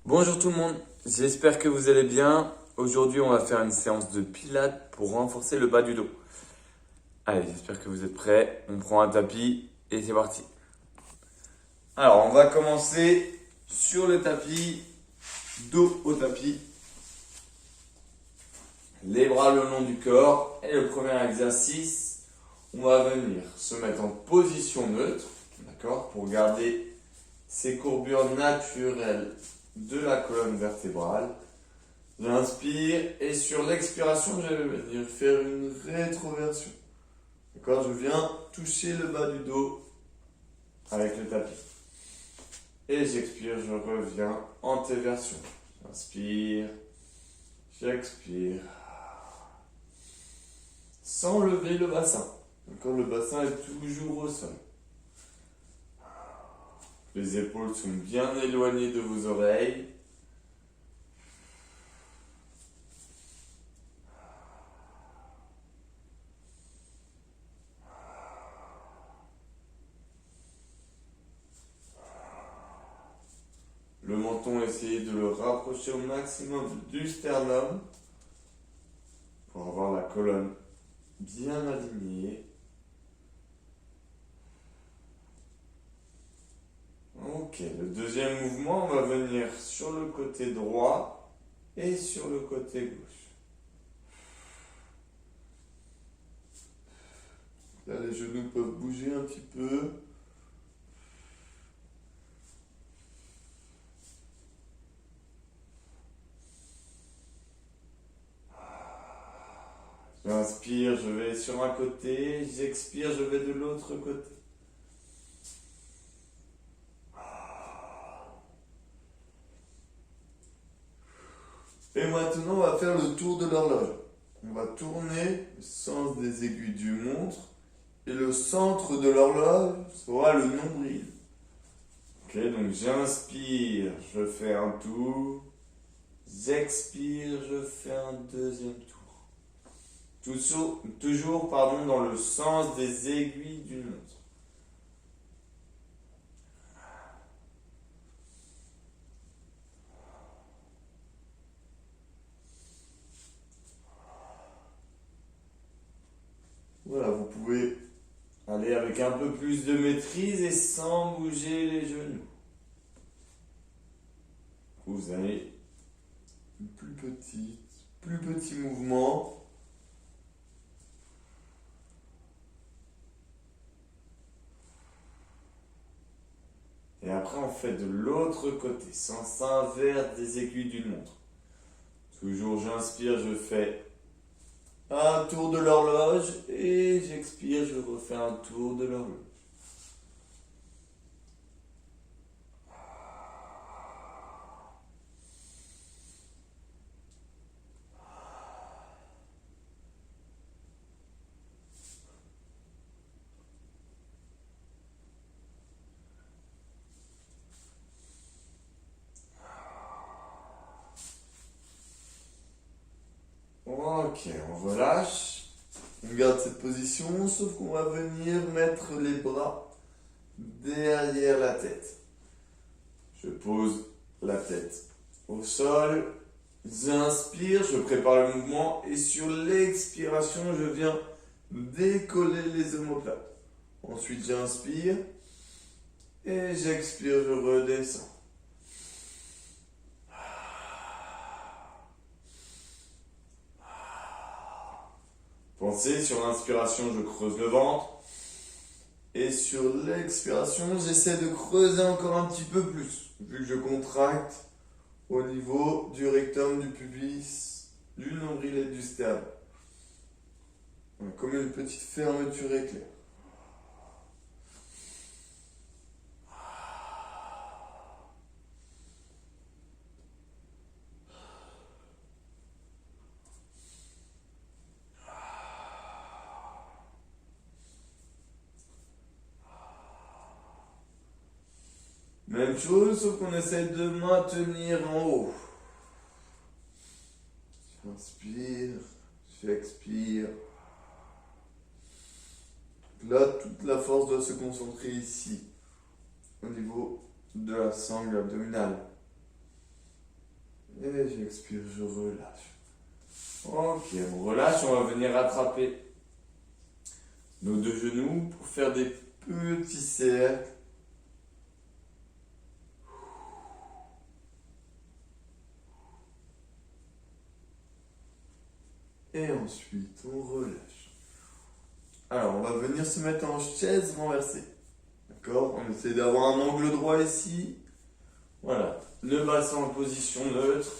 Bonjour tout le monde, j'espère que vous allez bien. Aujourd'hui, on va faire une séance de pilates pour renforcer le bas du dos. Allez, j'espère que vous êtes prêts. On prend un tapis et c'est parti. Alors, on va commencer sur le tapis, dos au tapis, les bras le long du corps. Et le premier exercice, on va venir se mettre en position neutre, d'accord, pour garder ces courbures naturelles de la colonne vertébrale. J'inspire et sur l'expiration, je vais venir faire une rétroversion. D'accord, je viens toucher le bas du dos avec le tapis. Et j'expire, je reviens en T-version. J'inspire, j'expire. Sans lever le bassin. D'accord, le bassin est toujours au sol. Les épaules sont bien éloignées de vos oreilles. Le menton, essayez de le rapprocher au maximum du sternum pour avoir la colonne bien alignée. Ok, le deuxième mouvement, on va venir sur le côté droit et sur le côté gauche. Là, les genoux peuvent bouger un petit peu. J'inspire, je vais sur un côté, j'expire, je vais de l'autre côté. Et maintenant, on va faire le tour de l'horloge. On va tourner le sens des aiguilles du montre et le centre de l'horloge sera le nombril. Ok, donc j'inspire, je fais un tour. J'expire, je fais un deuxième tour. Toujours dans le sens des aiguilles d'une montre. Voilà, vous pouvez aller avec un peu plus de maîtrise et sans bouger les genoux. Vous avez une plus petit mouvement. Et après, on fait de l'autre côté, sens inverse des aiguilles d'une montre. Toujours, j'inspire, je fais un tour de l'horloge et j'expire, je refais un tour de l'horloge. Ok, on relâche. On garde cette position, sauf qu'on va venir mettre les bras derrière la tête. Je pose la tête au sol. J'inspire, je prépare le mouvement et sur l'expiration, je viens décoller les omoplates. Ensuite, j'inspire et j'expire, je redescends. Pensez, sur l'inspiration, je creuse le ventre. Et sur l'expiration, j'essaie de creuser encore un petit peu plus, vu que je contracte au niveau du rectum, du pubis, du nombril et du sternum. Comme une petite fermeture éclair. Même chose, sauf qu'on essaie de maintenir en haut. J'inspire, j'expire. Là, toute la force doit se concentrer ici, au niveau de la sangle abdominale. Et j'expire, je relâche. Ok, on relâche, on va venir rattraper nos deux genoux pour faire des petits cercles. Et ensuite, on relâche. Alors, on va venir se mettre en chaise renversée. D'accord? On essaie d'avoir un angle droit ici. Voilà. Le bassin en position neutre.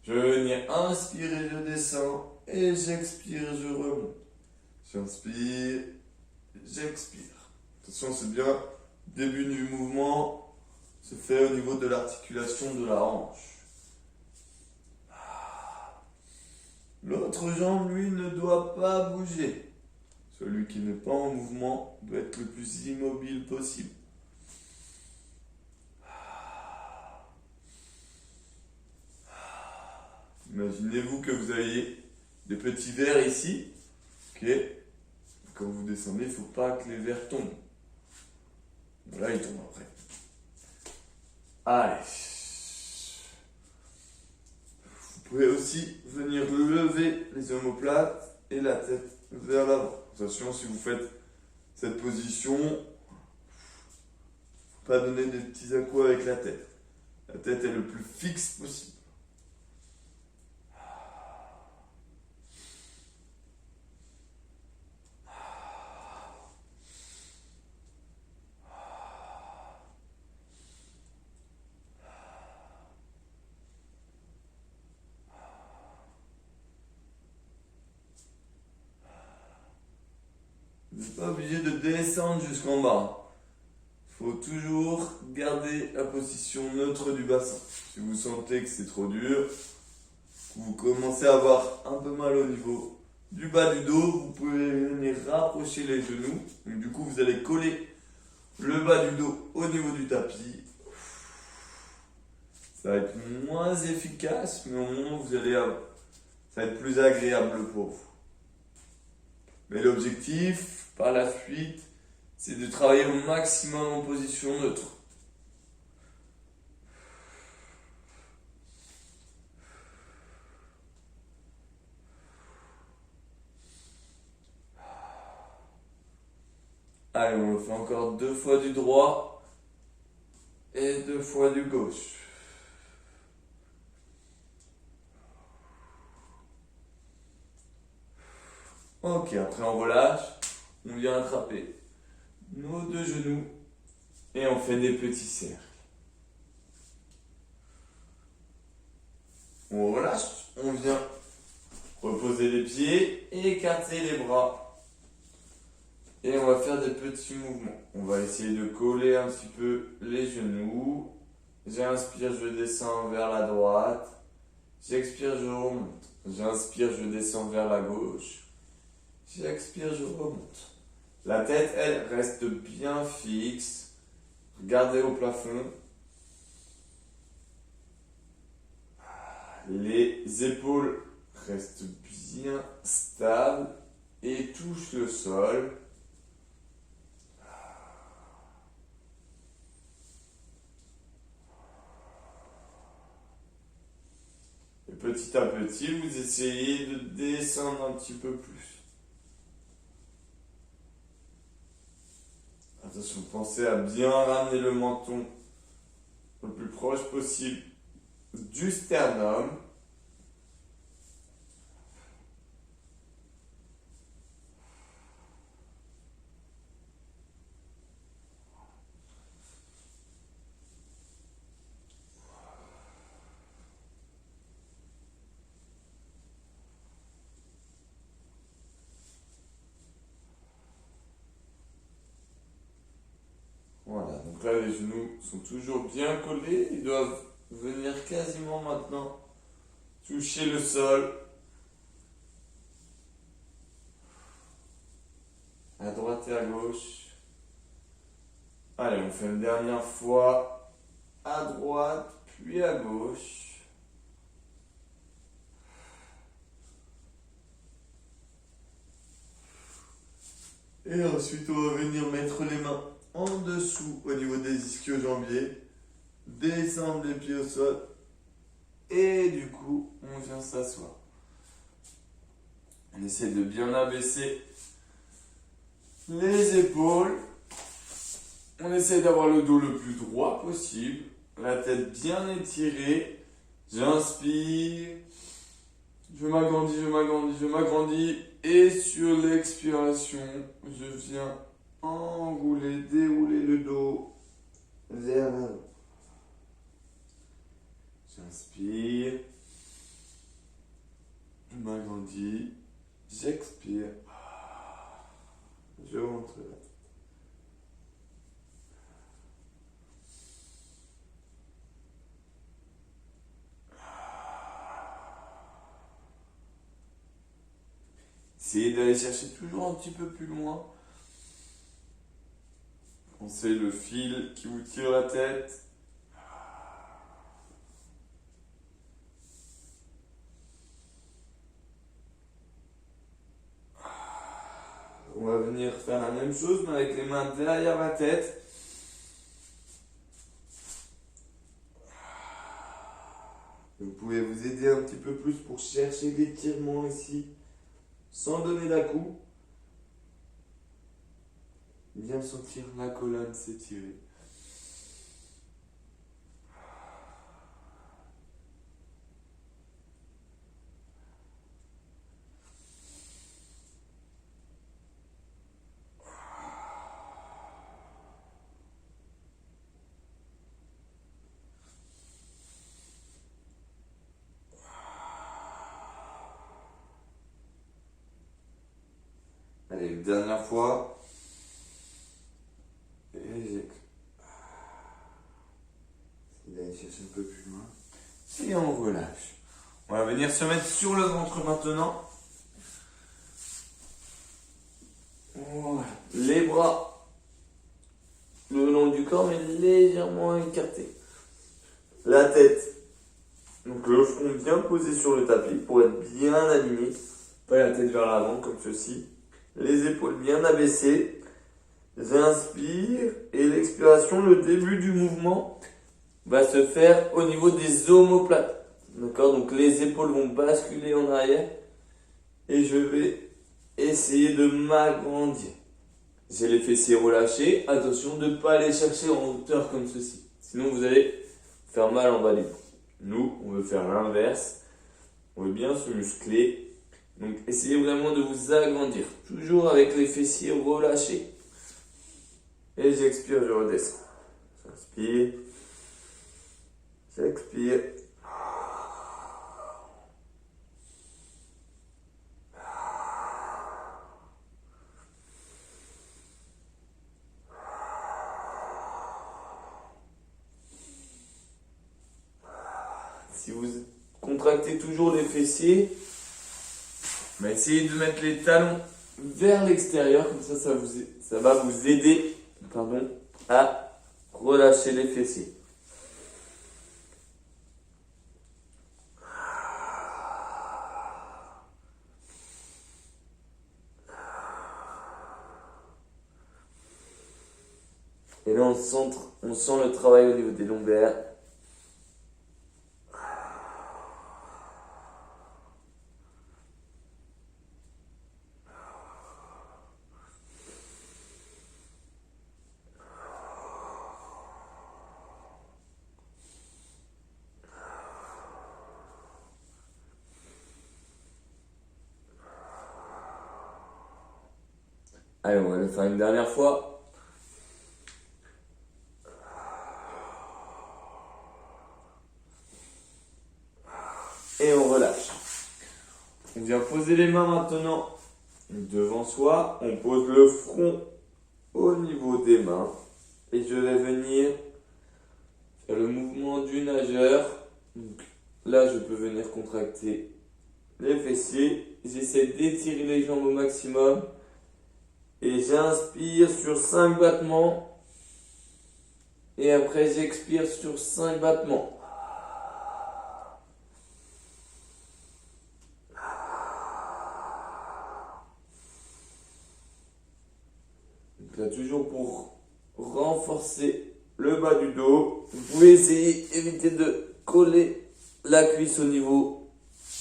Je vais venir inspirer, je descends. Et j'expire, je remonte. J'inspire, j'expire. Attention, c'est bien. Début du mouvement se fait au niveau de l'articulation de la hanche. L'autre jambe, lui, ne doit pas bouger. Celui qui n'est pas en mouvement doit être le plus immobile possible. Imaginez-vous que vous ayez des petits verres ici. Ok. Quand vous descendez, il ne faut pas que les verres tombent. Là, ils tombent après. Allez. Vous pouvez aussi venir lever les omoplates et la tête vers l'avant. Attention, si vous faites cette position, il ne faut pas donner des petits à-coups avec la tête. La tête est le plus fixe possible. Vous n'êtes pas obligé de descendre jusqu'en bas. Il faut toujours garder la position neutre du bassin. Si vous sentez que c'est trop dur, que vous commencez à avoir un peu mal au niveau du bas du dos, vous pouvez venir rapprocher les genoux. Donc, du coup, vous allez coller le bas du dos au niveau du tapis. Ça va être moins efficace, mais au moins ça va être plus agréable pour vous. Mais l'objectif, par la suite, c'est de travailler au maximum en position neutre. Allez, on le fait encore 2 fois du droit et 2 fois du gauche. Ok, après on relâche, on vient attraper nos 2 genoux et on fait des petits cercles. On relâche, on vient reposer les pieds et écarter les bras. Et on va faire des petits mouvements. On va essayer de coller un petit peu les genoux. J'inspire, je descends vers la droite. J'expire, je remonte. J'inspire, je descends vers la gauche. J'expire, je remonte. La tête, elle, reste bien fixe. Regardez au plafond. Les épaules restent bien stables et touchent le sol. Et petit à petit, vous essayez de descendre un petit peu plus. Attention, pensez à bien ramener le menton le plus proche possible du sternum. Voilà, donc là les genoux sont toujours bien collés, ils doivent venir quasiment maintenant toucher le sol. À droite et à gauche. Allez, on fait une dernière fois à droite, puis à gauche. Et ensuite, on va venir mettre les mains en dessous au niveau des ischio-jambiers. Descendre les pieds au sol. Et du coup, on vient s'asseoir. On essaie de bien abaisser les épaules. On essaie d'avoir le dos le plus droit possible. La tête bien étirée. J'inspire. Je m'agrandis, je m'agrandis, je m'agrandis. Et sur l'expiration, je viens enrouler, dérouler le dos vers l'avant. J'inspire. Je m'agrandis. J'expire. Je rentre là. Essayez d'aller chercher toujours un petit peu plus loin. Pensez le fil qui vous tire la tête. On va venir faire la même chose, mais avec les mains derrière la tête. Vous pouvez vous aider un petit peu plus pour chercher l'étirement ici, sans donner d'à-coup. Bien sentir la colonne s'étirer. Allez, une dernière fois. Et d'aller chercher un peu plus loin. Et on relâche. On va venir se mettre sur le ventre maintenant. Voilà. Les bras le long du corps, mais légèrement écartés. La tête. Donc le front bien posé sur le tapis pour être bien aligné. Pas la tête vers l'avant comme ceci. Les épaules bien abaissées. J'inspire et l'expiration, le début du mouvement va se faire au niveau des omoplates. D'accord? Donc les épaules vont basculer en arrière et je vais essayer de m'agrandir. J'ai les fessiers relâchés. Attention de ne pas aller chercher en hauteur comme ceci. Sinon vous allez faire mal en bas du dos. Nous, on veut faire l'inverse. On veut bien se muscler. Donc essayez vraiment de vous agrandir. Toujours avec les fessiers relâchés. Et j'expire, je redescends. J'inspire. J'expire. Si vous contractez toujours les fessiers, essayez de mettre les talons vers l'extérieur, comme ça va vous aider à relâcher les fessiers. Et là, on sent le travail au niveau des lombaires. Allez, on va le faire une dernière fois. Et on relâche. On vient poser les mains maintenant devant soi. On pose le front au niveau des mains. Et je vais venir faire le mouvement du nageur. Donc, là, je peux venir contracter les fessiers. J'essaie d'étirer les jambes au maximum. Et j'inspire sur 5 battements. Et après, j'expire sur 5 battements. Donc là, toujours pour renforcer le bas du dos. Vous pouvez essayer d'éviter de coller la cuisse au niveau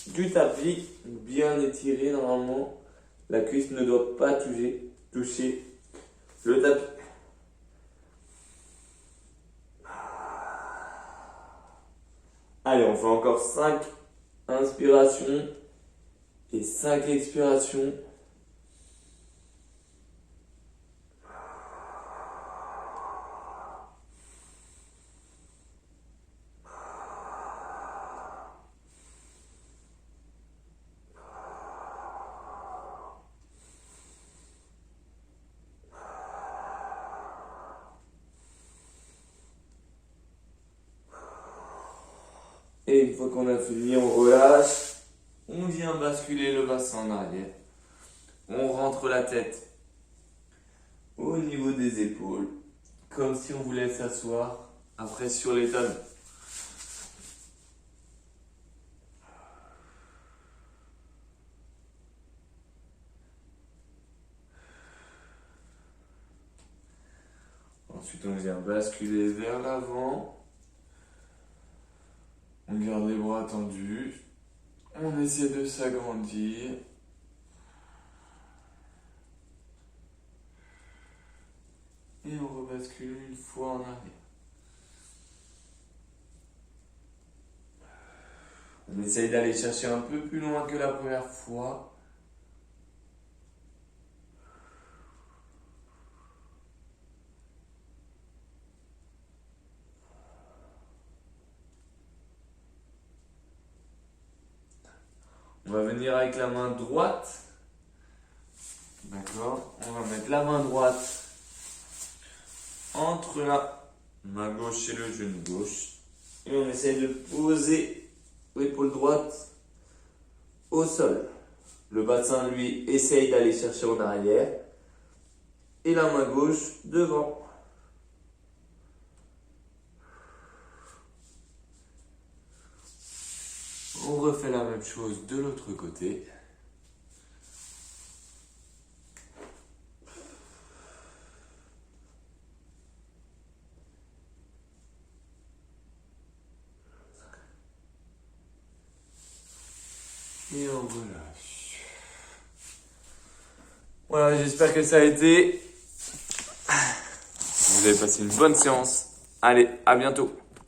du tapis, bien étirée normalement. La cuisse ne doit pas toucher le tapis. Allez, on fait encore 5 inspirations et 5 expirations. Et une fois qu'on a fini, on relâche. On vient basculer le bassin en arrière. On rentre la tête au niveau des épaules, comme si on voulait s'asseoir après sur les talons. Ensuite, on vient basculer vers l'avant. On garde les bras tendus. On essaie de s'agrandir. Et on rebascule une fois en arrière. On essaye d'aller chercher un peu plus loin que la première fois. On va venir avec la main droite. D'accord? On va mettre la main droite entre la main gauche et le genou gauche. Et on essaie de poser l'épaule droite au sol. Le bassin, lui, essaye d'aller chercher en arrière. Et la main gauche devant. On refait la même chose de l'autre côté. Et on relâche. Voilà, j'espère que ça a été. Vous avez passé une bonne séance. Allez, à bientôt.